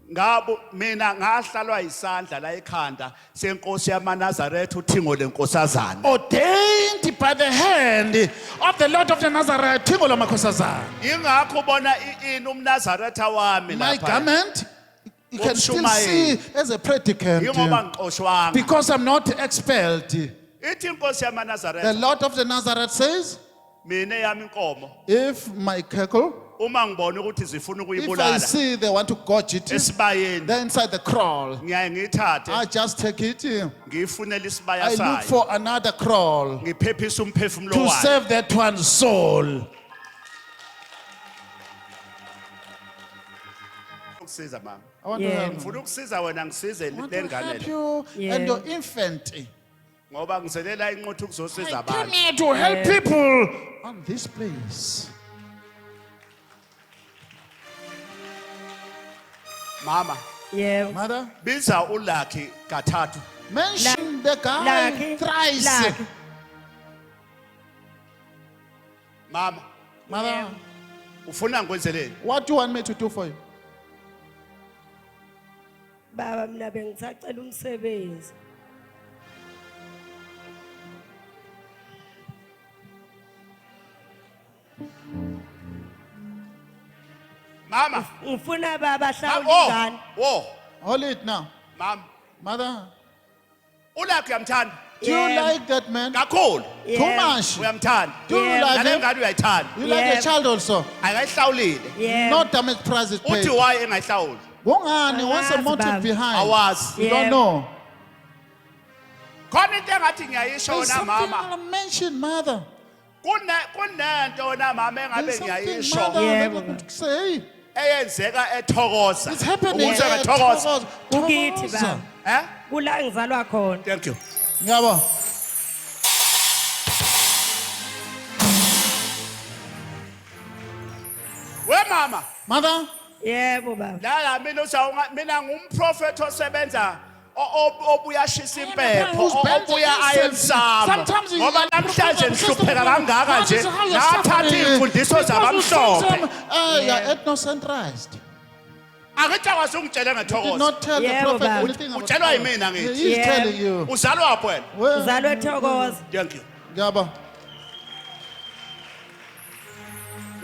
Ngabo mina ngahlalwa isandla la ekhanda senkosi yamaNazaretha uthingo lenkosazana. Ordained by the hand of the Lord of the Nazareth. Tingo lamakhosazana. Ingakho ubona ini umNazaretha wami My lapha. garment, you can still see as a predicant. Ingoba ngiqoshwanga. Because I'm not expelled. Ithi inkosi The yamaNazaretha Lord of the Nazareth says, mina yami inkomo if my cackle, uma ngibona ukuthi zifuna if I ukuyibulala see they want to gorge it, esibayeni they're inside the crawl. ngiyaye ngiyithathe I just take it. ngiyifunela isibaya I look sayo for another crawl ngiphephisa umphefumulo to wayo. save that one's soul. Ukusiza mama. I want to Yeah. help. Ngifuna ukusiza wena ngisize I want le to ngane help le. you Yeah. and your infant. Ngoba ngizelela inqothu ukuzosiza I came abantu. here to help people on this place. Mama, Yebo. Mother, biza uLucky kathathu. mention the guy Lucky. thrice. Lucky. Mama, Mother, ufuna ngikwenzeleni? what do you want me to do for you? Baba mina bengisacela umsebenzi. Mama. Ngifuna baba hlawula Oh, ingane. oh, Hold it now. mama. Mother, uLucky uyamthanda? do you Yeah. like that man? Kakhulu. Too Yeah. much. Uyamthanda? Do you Yeah. like Nale him? ngane uyayithanda? You like Yeah. the child also? Akayihlawulile. Yeah. No damage price is paid. Uthi why engayihlawuli? Wongani, what's the Awazi, motive baba. behind? Awazi. You Yeah. don't know. Khona into engathi ngiyayisho There's na something mama. I'll mention, mother. Kunento na mama engabe There's something, ngiyayisho mother, Yeah, that I baba. could say. eyenzeka ethokoza. It's happening. Ukuze ngethokoza. Kukithi baba. Eh? Kula ngizalwa khona. Thank you. Ngiyabo. We mama, Mother, Yebo baba. la mina ngumprofeti osebenza obuyashisa impepho who's bent obuya against ayemsamo sometimes he- ngoba namhlanje nihlupheka kangaka nje How you're nathatha suffering. iy'mfundiso Because you think zabamhlophe some, you're ethnocentralized. angithi akwazi ungitshele Did ngethokoza not tell the Yeah, prophet baba. anything about Utshelwa it. yimina ngithi. He's Yeah. telling you. uzalwa waphi wena? Well, Ngizalwe ethokoza. Thank you. Ngiyabo.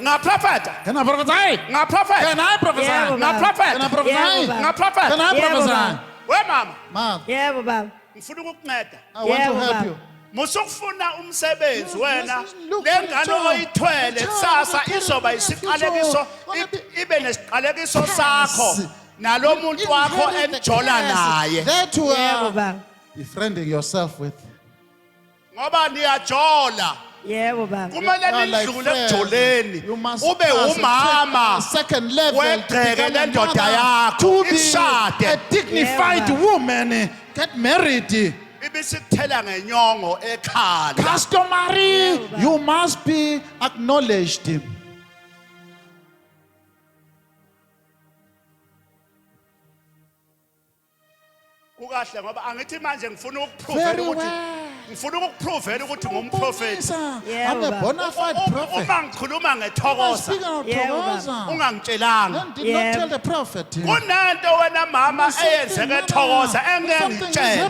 ngaprofeta Can I prophesy? ngaprofeta Can I prophesy? Yebo, baba. ngaprofeta Can I prophesy? Yebo, baba. Can ngaprofeta I Yebo, prophesy? baba. we mama Mother, Yebo baba. ngifuna ukukunceda I want to Yebo, help baba. you. musukufuna umsebenzi wena Yes, look for lengane the job. oyithwele The job, kusasa the career, izoba the isiqalekiso future. ibe nesiqalekiso sakho nalo muntu wakho Inherit the enjola curse naye that you Yebo are baba. befriending yourself with. ngoba niyajola Yebo baba. kumele You are like nidlule friends. ekujoleni You must ube pass umama a second level to wegceke become a lendoda mother, yakho to be a ishade dignified Yeah, woman, get married. ibisikuthela ngenyongo ekhanda Customary, Yeah, you must be acknowledged. kukahle ngoba angithi manje ngifuna ukuprove Very ukuthi well. ngifuna ukuprovela ukuthi ngumprofeti Yeah, I'm a baba. bona fide prophet. uma ngikhuluma I'm ngethokoza speaking of Yeah, Togoza. ungangitshelanga Then did Yeah. not tell the prophet. kunento wena mama eyenzeke ethokoza engengitshele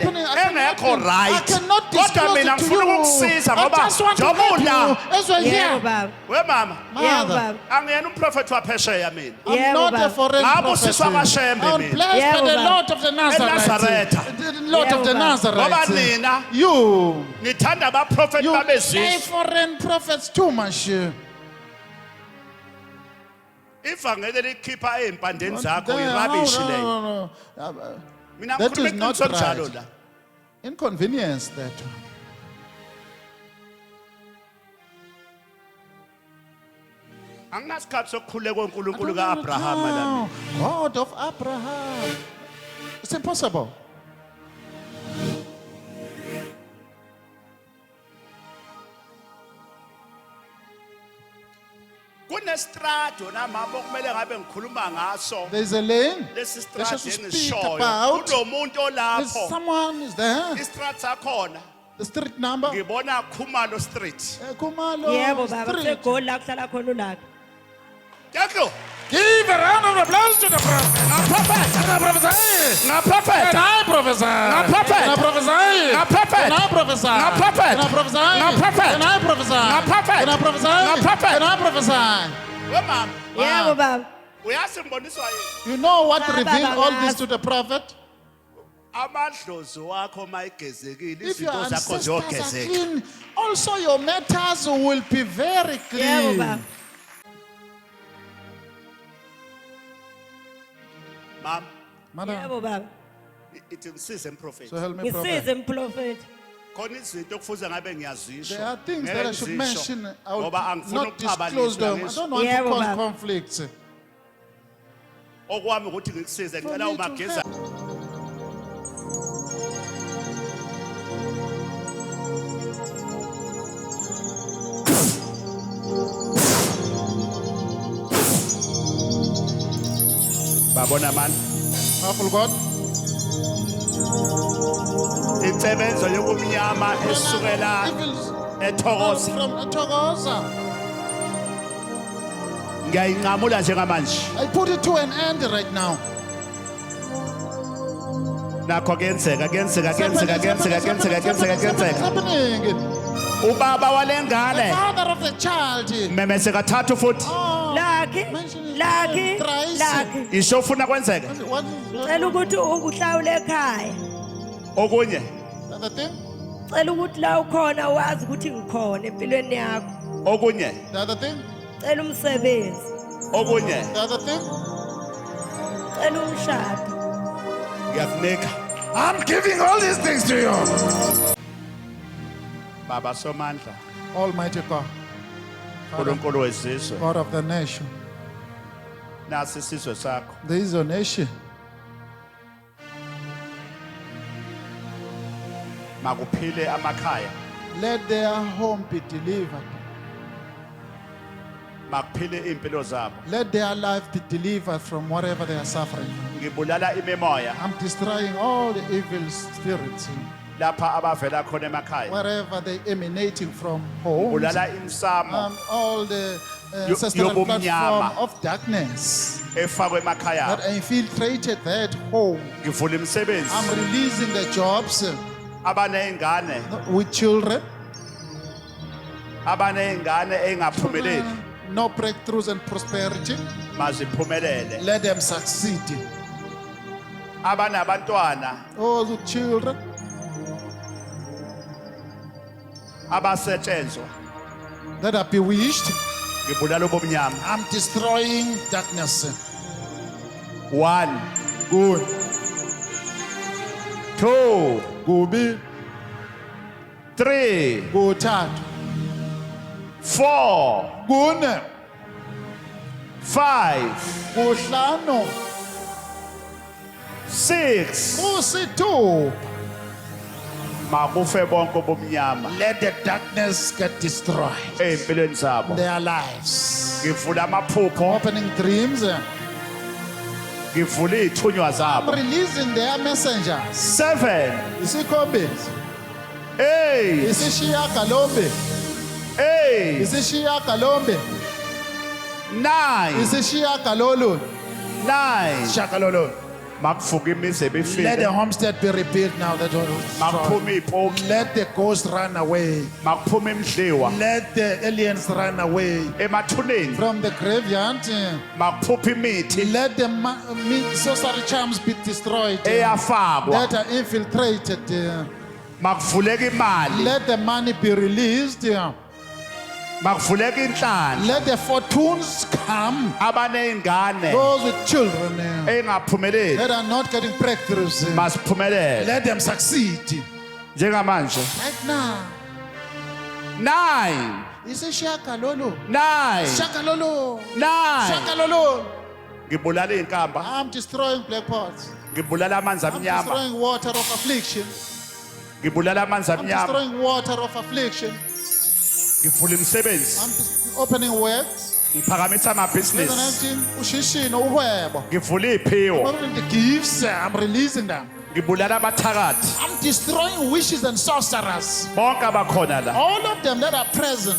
engekho right kodwa mina ngifuna ukukusiza ngoba jobula Yebo baba. we mama Yebo baba. angiyena umprofeti waphesheya mina I'm Yeah, not baba. a foreign Ngabo prophet. usiswa kaShembe I'm mina. blessed Yeah, by the baba. Lord of the Nazareth. eNazaretha. The Lord Yeah, of the baba. ngoba Nazareth. nina You, nithanda abaprofeti you like babezizwe foreign prophets too much. ivangeli likhipha ey'mpandeni zakho There- irabishi no, leyo no, no, no. mina That ngikhuluma is not iqiniso njalo right. la Inconvenience that. anginasikhathi sokukhuleka kwenkulunkulu ka-abrahama la mina. God of Abraham. It's impossible. kunestrado namama okumele ngabe ngikhuluma ngaso There's a lane. lesi Let's strado just speak engisishoyo about. kunomuntu There's olapho someone is there. istrad sakhona The street number. ngibona khumalo street Kumalo Yebo baba. Street. Kusegoli la kuhlala khona ulaka. thank you Give a round of applause to the prophet. ngaprofeta Can I prophesy? Can ngaprofeta I prophesy? prophet. Can I prophesy? Nga prophet. Can I prophesy? Nga prophet. Can I prophesy? Nga prophet. Can I prophesy? Nga prophet. Can I prophesy? Nga prophet. Can I prophesy? we mama Yebo baba. uyazi ngiboniswa yini You know what Baba, revealed all baba. this to the prophet? amadlozi wakho mayigezekile If your izinto zakho ancestors are ziyogezeka clean, also your matters will be very Yebo clean. baba. mama Madam, Yebo baba. ithi ngisize emprofeti so help me, prophet. Ngisize mprofeti. khona izinto kufuze ngabe ngiyazisho There are things that I should Ngeke mention. ngizisho, I will ngoba angifuni not disclose ukuxabanisa them. I ngizo. don't want to Yebo, cause baba. conflicts. okwami ukuthi ngikusize ngicela me to umageza babona mani Powerful God. insebenzo yobumnyama esukela Evils ethokoza from Togoza. ngiyayinqamula njengamanje I put it to an end right now. nakho kuyenzeka What's happening? ubaba The walengane father of the child. memese kathathu futhi Oh, Lucky. mention it Lucky. thrice. Lucky. isho ufuna kwenzeka What is Cela ukuthi ukuhlawule ekhaya. okunye the other thing? Cela ukuthi la ukhona wazi ukuthi ngikhona empilweni yakho. okunye The other thing? Cela umsebenzi. okunye The other thing? Cela umshado. ngiyakunika I'm giving all these things to you. baba somandla Almighty God, uNkulunkulu wezizwe God of the nation. nasi isizwe sakho There is a nation. makuphile amakhaya Let their home be delivered. makuphile impilo zabo Let their life be delivered from whatever they are suffering. ngibulala imimoya I'm destroying all the evil spirits lapha abavela khona emakhaya wherever they emanating from homes. ngibulala imsamo All the Yo- ancestral yobumnyama. platform of darkness efakwe emakhaya that infiltrated that home. ngivula I'm imisebenzi releasing the jobs abaneyingane with children. abaneyingane engaphumeleli no breakthroughs and prosperity. maziphumelele. Let them succeed. Abanabantwana Oh, the children abasetshenzwa that are bewitched, ngibulala ubumnyama. I'm destroying darkness. 1, Good. 2, Kubi. 3, Kuthathu. 4, Kune. 5, Kuhlanu. 6. Kusithupha. Makufe bonke ubumnyama Let the darkness get destroyed. empilweni zabo. Their lives. Ngivula amaphupho, Opening dreams. ngivula izithunywa I'm zabo. releasing their messengers. 7, Isikhombisa. 8, Isishiyagalombe. 8, Isishiyagalombe. 9, Isishiyagalolu. 9. Shagalolu. Makufuka imizi Let the ebifile. homestead be rebuilt now. Makuphuma izipoki, Let the ghosts run away. makuphuma imdliwa. Let the aliens run away Emathuneni from the graveyard. makuphupha imithi Let the sorcery charms be destroyed eyafakwa. that are infiltrated. Makuvuleka imali, Let the money be released. makuvuleka inhlalo. Let the fortunes come. Abaneyingane Those with children engaphumeleli that are not getting breakthroughs, masiphumelele. let them succeed. Njengamanje Right now. 9, Isishiyagalolu. 9, Shagalolu. 9. Shagalolu. Ngibulala izinkamba, I'm destroying black pots. ngibulala amanzi I'm amnyama, destroying water of affliction. ngibulala amanzi I'm amnyama. destroying water of affliction. Ngivula imisebenzi, I'm opening works. ngiphakamisa amabhizinisi, 2019, ushishino, uhwebo. ngivula iziphiwo, Opening the gifts, I'm releasing them. ngibulala abathakathi. I'm destroying wishes and sorcerers. Bonke abakhona la All of them that are present,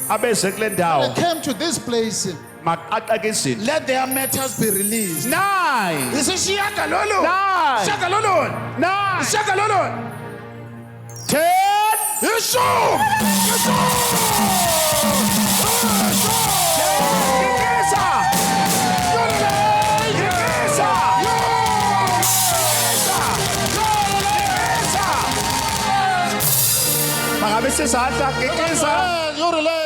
abeze kule they ndawo came to this place. maqaqeke izinto. Let their matters be released. 9, Isishiyagalolu. 9, Shagalolu. 9, Shagalolu. 10. Yeshua. Ngikisa. Ngikisa. Phakamise isandla, ngikisa. You're late.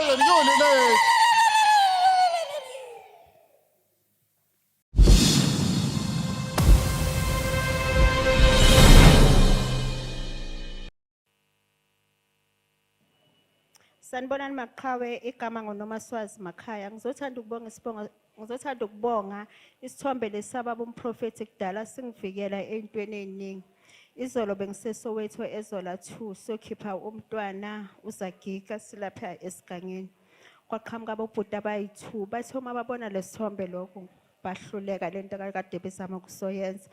Sanibonani maQhawe, igama ngoNomaswazi Makhaya. Ngizothanda ukubonga isithombe lesababa umProphetic dala singivikela ezintweni eziningi. Izolo bengiseSoweto eZola 2 sokhipha umntwana uZagiga silapha esigangeni. Kwaqhamuka abobhuti abayi2 bathi uma babona lesithombe lokho bahluleka lento kade bezama ukusoyenza.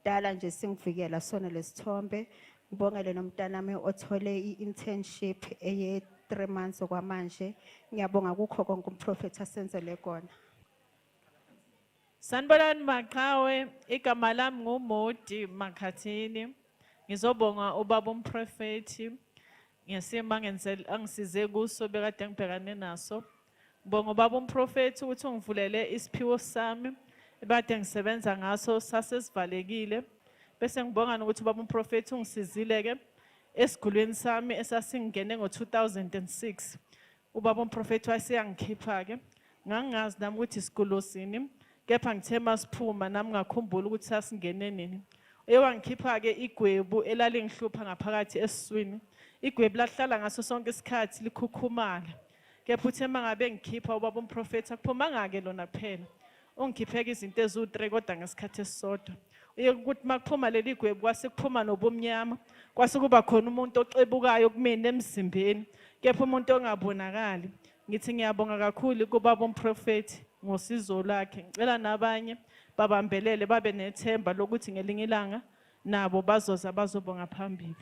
Dala nje singivikela sona lesithombe. Ngibongele nomntanami othole i-internship eye 3 months okwamanje. Ngiyabonga kukho konke umProphet asenzele kona. Sanibonani maQhawe, igama lami nguModi Makhathini. Ngizobonga ubaba umProphet ngesimo angisize kuso bekade ngibhekane naso. Ngibonga ubaba umProphet ukuthi ungivulele isiphiwo sami ebade ngisebenza ngaso sasesivalekile. Bese ngibonga ukuthi ubaba umProphet ungisizile ke esigulweni sami esasingene ngo2006. Ubaba umProphet wayeyangikhipha ke. Ngangazi nami ukuthi isigulo sini. Kepha ngithe masiphuma nami ngakhumbula ukuthi sasingene nini. Ewangikhipha ke igwebu elalingihlupha ngaphakathi esiswini. Igwebu lahlala ngaso sonke isikhathi likhukhumala. Kepha uthe mangabe ngikhipha ubaba umProphet akuphumanga ke lona kuphela. Ungikhipheke izinto ezu3 kodwa ngesikhathi esisodwa. Uye ukuthi makuphuma leli gwebu kwase kuphuma nobumnyama. Kwase kuba khona umuntu oxebukayo kumina emzimbeni. Kepha umuntu ongabonakali. Ngithi ngiyabonga kakhulu kubaba umProphet ngosizo lakhe. Ngicela nabanye babambelele babe nethemba lokuthi ngelinye ilanga nabo bazoza bazobonga phambili.